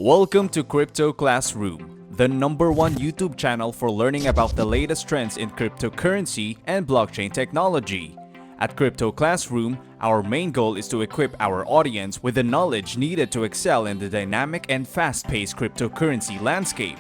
Welcome to Crypto Classroom, the #1 YouTube channel for learning about the latest trends in cryptocurrency and blockchain technology. At Crypto Classroom, our main goal is to equip our audience with the knowledge needed to excel in the dynamic and fast-paced cryptocurrency landscape.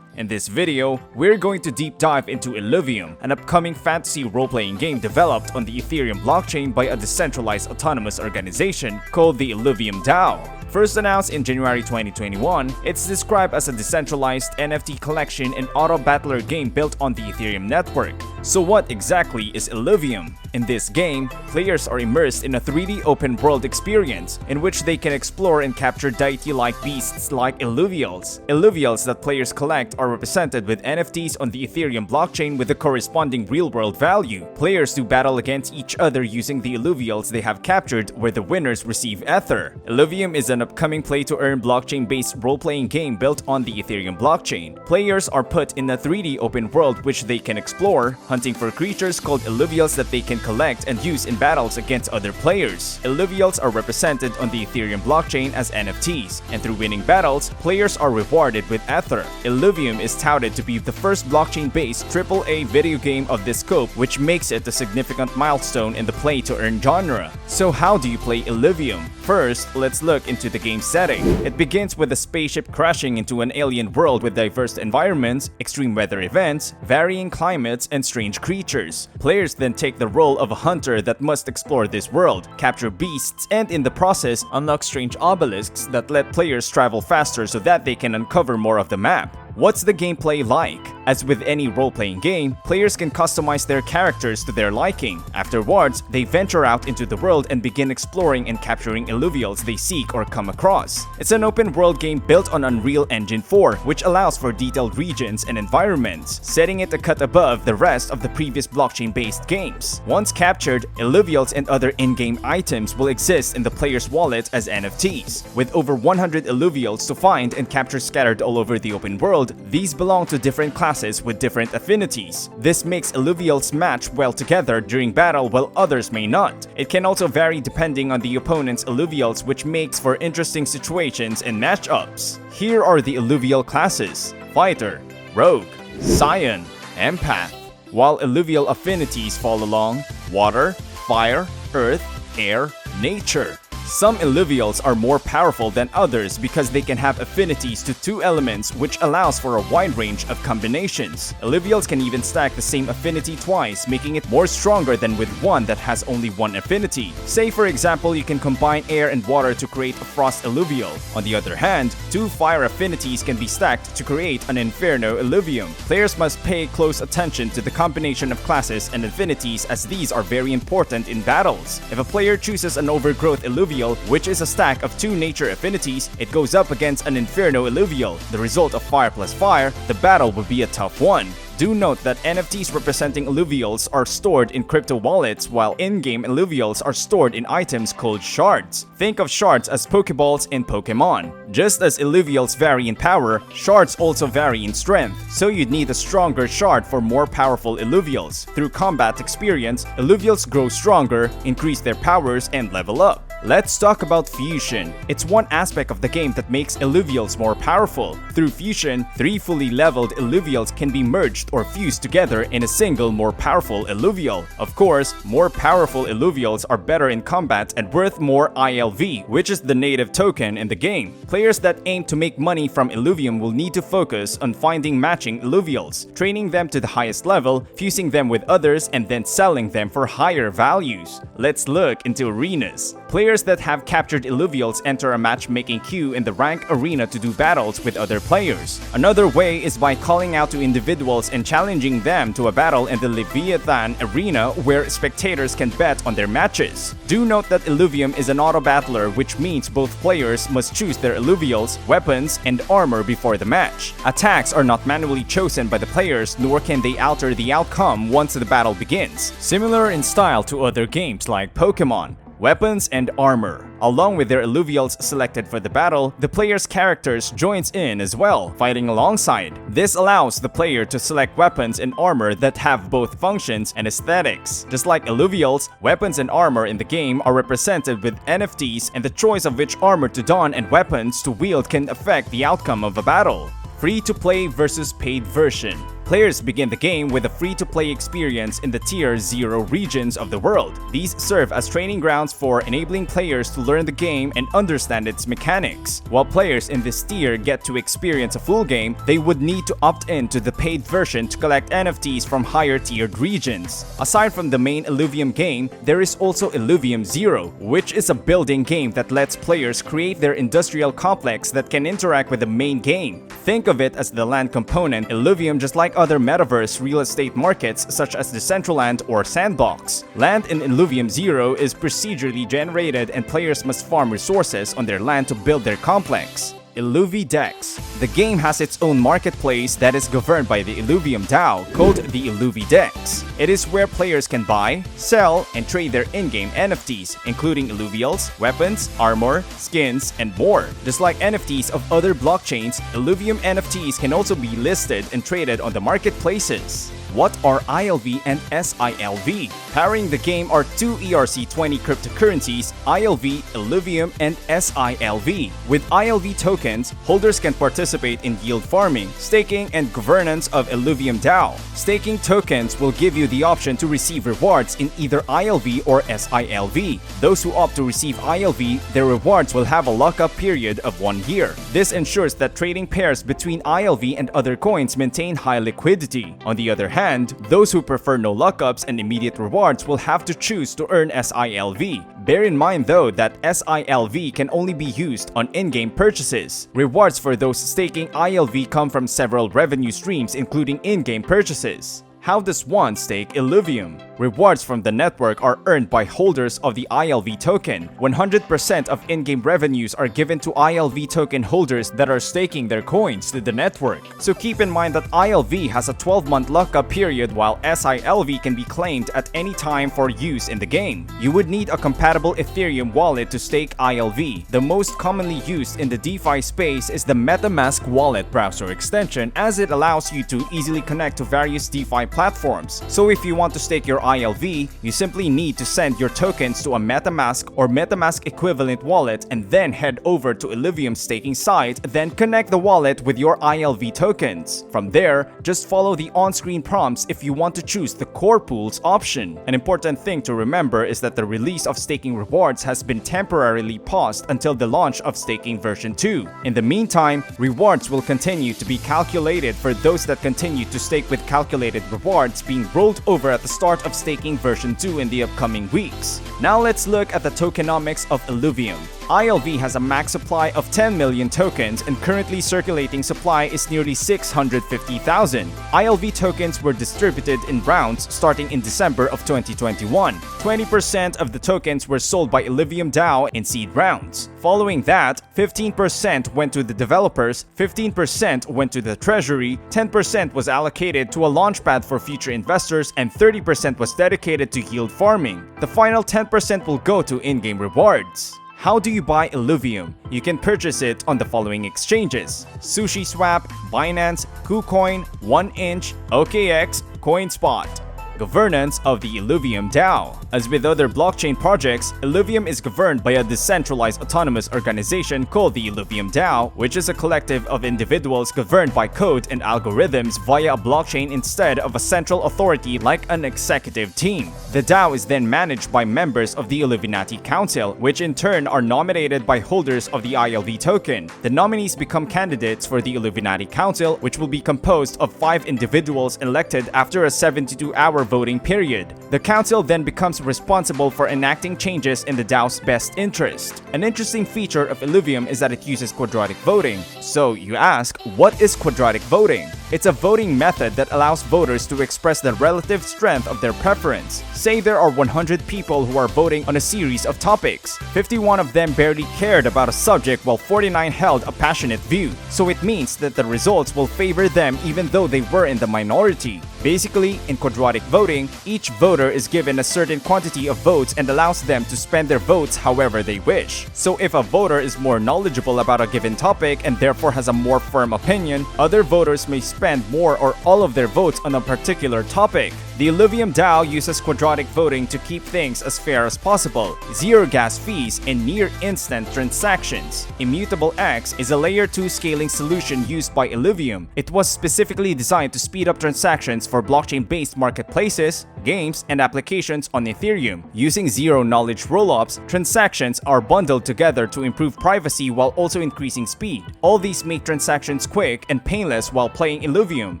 In this video, we're going to deep dive into Illuvium, an upcoming fantasy role-playing game developed on the Ethereum blockchain by a decentralized autonomous organization called the Illuvium DAO. First announced in January 2021, it's described as a decentralized NFT collection and auto-battler game built on the Ethereum network. So what exactly is Illuvium? In this game, players are immersed in a 3D open-world experience in which they can explore and capture deity-like beasts like Illuvials. Illuvials that players collect are represented with NFTs on the Ethereum blockchain with the corresponding real-world value. Players do battle against each other using the Illuvials they have captured, where the winners receive Ether. Illuvium is an upcoming play-to-earn blockchain-based role-playing game built on the Ethereum blockchain. Players are put in a 3D open world which they can explore, hunting for creatures called Illuvials that they can collect and use in battles against other players. Illuvials are represented on the Ethereum blockchain as NFTs, and through winning battles, players are rewarded with Ether. Illuvium is touted to be the first blockchain-based AAA video game of this scope, which makes it a significant milestone in the play-to-earn genre. So how do you play Illuvium? First, let's look into the game setting. It begins with a spaceship crashing into an alien world with diverse environments, extreme weather events, varying climates, and strange creatures. Players then take the role of a hunter that must explore this world, capture beasts, and in the process, unlock strange obelisks that let players travel faster so that they can uncover more of the map. What's the gameplay like? As with any role-playing game, players can customize their characters to their liking. Afterwards, they venture out into the world and begin exploring and capturing Illuvials they seek or come across. It's an open-world game built on Unreal Engine 4, which allows for detailed regions and environments, setting it a cut above the rest of the previous blockchain-based games. Once captured, Illuvials and other in-game items will exist in the player's wallet as NFTs. With over 100 Illuvials to find and capture scattered all over the open world, these belong to different classes with different affinities. This makes Illuvials match well together during battle while others may not. It can also vary depending on the opponent's Illuvials, which makes for interesting situations and matchups. Here are the Illuvial classes: Fighter, Rogue, Scion, Empath. While Illuvial affinities fall along Water, Fire, Earth, Air, Nature. Some Illuvials are more powerful than others because they can have affinities to 2 elements, which allows for a wide range of combinations. Illuvials can even stack the same affinity twice, making it more stronger than with one that has only 1 affinity. Say for example, you can combine air and water to create a Frost Illuvial. On the other hand, 2 fire affinities can be stacked to create an Inferno Illuvium. Players must pay close attention to the combination of classes and affinities, as these are very important in battles. If a player chooses an Overgrowth Illuvial, which is a stack of 2 nature affinities, it goes up against an Inferno Illuvial. The result of fire plus fire, the battle would be a tough one. Do note that NFTs representing Illuvials are stored in crypto wallets, while in-game Illuvials are stored in items called shards. Think of shards as Pokeballs in Pokemon. Just as Illuvials vary in power, shards also vary in strength, so you'd need a stronger shard for more powerful Illuvials. Through combat experience, Illuvials grow stronger, increase their powers, and level up. Let's talk about fusion. It's one aspect of the game that makes Illuvials more powerful. Through fusion, 3 fully leveled Illuvials can be merged or fused together in a single more powerful Illuvial. Of course, more powerful Illuvials are better in combat and worth more ILV, which is the native token in the game. Players that aim to make money from Illuvium will need to focus on finding matching Illuvials, training them to the highest level, fusing them with others, and then selling them for higher values. Let's look into arenas. Players that have captured Illuvials enter a matchmaking queue in the rank arena to do battles with other players. Another way is by calling out to individuals and challenging them to a battle in the Leviathan arena, where spectators can bet on their matches. Do note that Illuvium is an auto-battler, which means both players must choose their Illuvials, weapons, and armor before the match. Attacks are not manually chosen by the players, nor can they alter the outcome once the battle begins. Similar in style to other games like Pokemon. weapons, and armor. Along with their Illuvials selected for the battle, the player's characters joins in as well, fighting alongside. This allows the player to select weapons and armor that have both functions and aesthetics. Just like Illuvials, weapons and armor in the game are represented with NFTs, and the choice of which armor to don and weapons to wield can affect the outcome of a battle. Free-to-play versus paid version. Players begin the game with a free-to-play experience in the Tier 0 regions of the world. These serve as training grounds for enabling players to learn the game and understand its mechanics. While players in this tier get to experience a full game, they would need to opt in to the paid version to collect NFTs from higher-tiered regions. Aside from the main Illuvium game, there is also Illuvium 0, which is a building game that lets players create their industrial complex that can interact with the main game. Think of it as the land component Illuvium, just like other metaverse real estate markets such as Decentraland or Sandbox. Land in Illuvium 0 is procedurally generated, and players must farm resources on their land to build their complex. Illuvidex. The game has its own marketplace that is governed by the Illuvium DAO, called the Illuvidex. It is where players can buy, sell, and trade their in-game NFTs, including Illuvials, weapons, armor, skins, and more. Just like NFTs of other blockchains, Illuvium NFTs can also be listed and traded on the marketplaces. What are ILV and SILV? Powering the game are two ERC20 cryptocurrencies, ILV, Illuvium, and SILV. With ILV tokens, holders can participate in yield farming, staking, and governance of Illuvium DAO. Staking tokens will give you the option to receive rewards in either ILV or SILV. Those who opt to receive ILV, their rewards will have a lockup period of 1 year. This ensures that trading pairs between ILV and other coins maintain high liquidity. On the other hand, those who prefer no lockups and immediate rewards will have to choose to earn SILV. Bear in mind though that SILV can only be used on in-game purchases. Rewards for those staking ILV come from several revenue streams, including in-game purchases. How does one stake Illuvium? Rewards from the network are earned by holders of the ILV token. 100% of in-game revenues are given to ILV token holders that are staking their coins to the network. So keep in mind that ILV has a 12-month lockup period, while SILV can be claimed at any time for use in the game. You would need a compatible Ethereum wallet to stake ILV. The most commonly used in the DeFi space is the MetaMask wallet browser extension, as it allows you to easily connect to various DeFi platforms. So if you want to stake your ILV, you simply need to send your tokens to a MetaMask or MetaMask equivalent wallet and then head over to Illuvium's staking site, then connect the wallet with your ILV tokens. From there, just follow the on-screen prompts if you want to choose the core pools option. An important thing to remember is that the release of staking rewards has been temporarily paused until the launch of staking version 2. In the meantime, rewards will continue to be calculated for those that continue to stake, with calculated rewards being rolled over at the start of staking version 2 in the upcoming weeks. Now let's look at the tokenomics of Illuvium. ILV has a max supply of 10 million tokens, and currently circulating supply is nearly 650,000. ILV tokens were distributed in rounds starting in December of 2021. 20% of the tokens were sold by Illuvium DAO in seed rounds. Following that, 15% went to the developers, 15% went to the treasury, 10% was allocated to a launchpad for future investors, and 30% was dedicated to yield farming. The final 10% will go to in-game rewards. How do you buy Illuvium? You can purchase it on the following exchanges: SushiSwap, Binance, KuCoin, 1inch, OKX, CoinSpot. Governance of the Illuvium DAO. As with other blockchain projects, Illuvium is governed by a decentralized autonomous organization called the Illuvium DAO, which is a collective of individuals governed by code and algorithms via a blockchain instead of a central authority like an executive team. The DAO is then managed by members of the Illuminati Council, which in turn are nominated by holders of the ILV token. The nominees become candidates for the Illuminati Council, which will be composed of 5 individuals elected after a 72-hour voting period. The council then becomes responsible for enacting changes in the DAO's best interest. An interesting feature of Illuvium is that it uses quadratic voting. So you ask, what is quadratic voting? It's a voting method that allows voters to express the relative strength of their preference. Say there are 100 people who are voting on a series of topics. 51 of them barely cared about a subject, while 49 held a passionate view. So it means that the results will favor them even though they were in the minority. Basically, in quadratic voting, each voter is given a certain quantity of votes and allows them to spend their votes however they wish. So if a voter is more knowledgeable about a given topic and therefore has a more firm opinion, other voters may spend more or all of their votes on a particular topic. The Illuvium DAO uses quadratic voting to keep things as fair as possible, zero gas fees, and near-instant transactions. Immutable X is a layer 2 scaling solution used by Illuvium. It was specifically designed to speed up transactions for blockchain-based marketplaces, games, and applications on Ethereum. Using zero-knowledge rollups, transactions are bundled together to improve privacy while also increasing speed. All these make transactions quick and painless while playing Illuvium.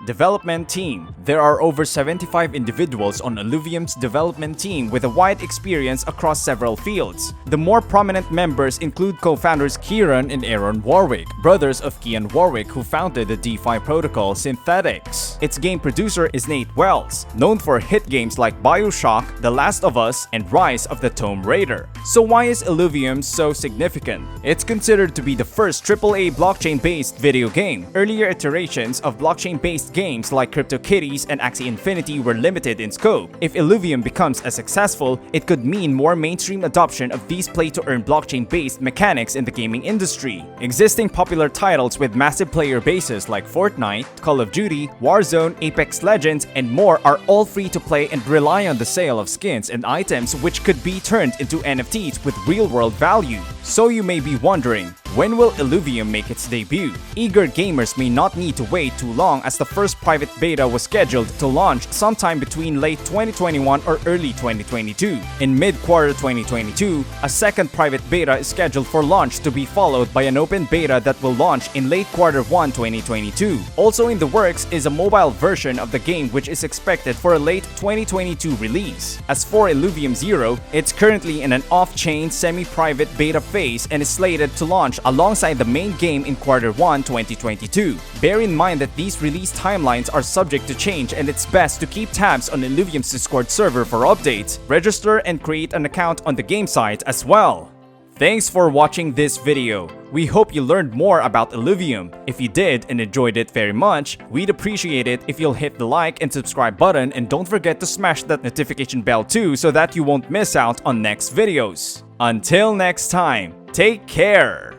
Development Team. There are over 75 individuals on Illuvium's development team with a wide experience across several fields. The more prominent members include co-founders Kieran and Aaron Warwick, brothers of Kian Warwick who founded the DeFi protocol Synthetics. Its game producer is Nate Wells, known for hit games like BioShock, The Last of Us, and Rise of the Tomb Raider. So why is Illuvium so significant? It's considered to be the first AAA blockchain-based video game. Earlier iterations of blockchain-based games like CryptoKitties and Axie Infinity were limited in scope. If Illuvium becomes as successful, it could mean more mainstream adoption of these play-to-earn blockchain-based mechanics in the gaming industry. Existing popular titles with massive player bases like Fortnite, Call of Duty, Warzone, Apex Legends, and more are all free to play and rely on the sale of skins and items which could be turned into NFTs with real-world value. So you may be wondering, when will Illuvium make its debut? Eager gamers may not need to wait too long as the first private beta was scheduled to launch sometime between late 2021 or early 2022. In mid-quarter 2022, a second private beta is scheduled for launch to be followed by an open beta that will launch in late quarter 1 2022. Also in the works is a mobile version of the game which is expected for a late 2022 release. As for Illuvium Zero, it's currently in an off-chain semi-private beta phase and is slated to launch alongside the main game in quarter 1 2022. Bear in mind that these release timelines are subject to change and it's best to keep tabs on Illuvium's Discord server for updates. Register and create an account on the game site as well. Thanks for watching this video. We hope you learned more about Illuvium. If you did and enjoyed it very much, we'd appreciate it if you'll hit the like and subscribe button, and don't forget to smash that notification bell too so that you won't miss out on next videos. Until next time, take care!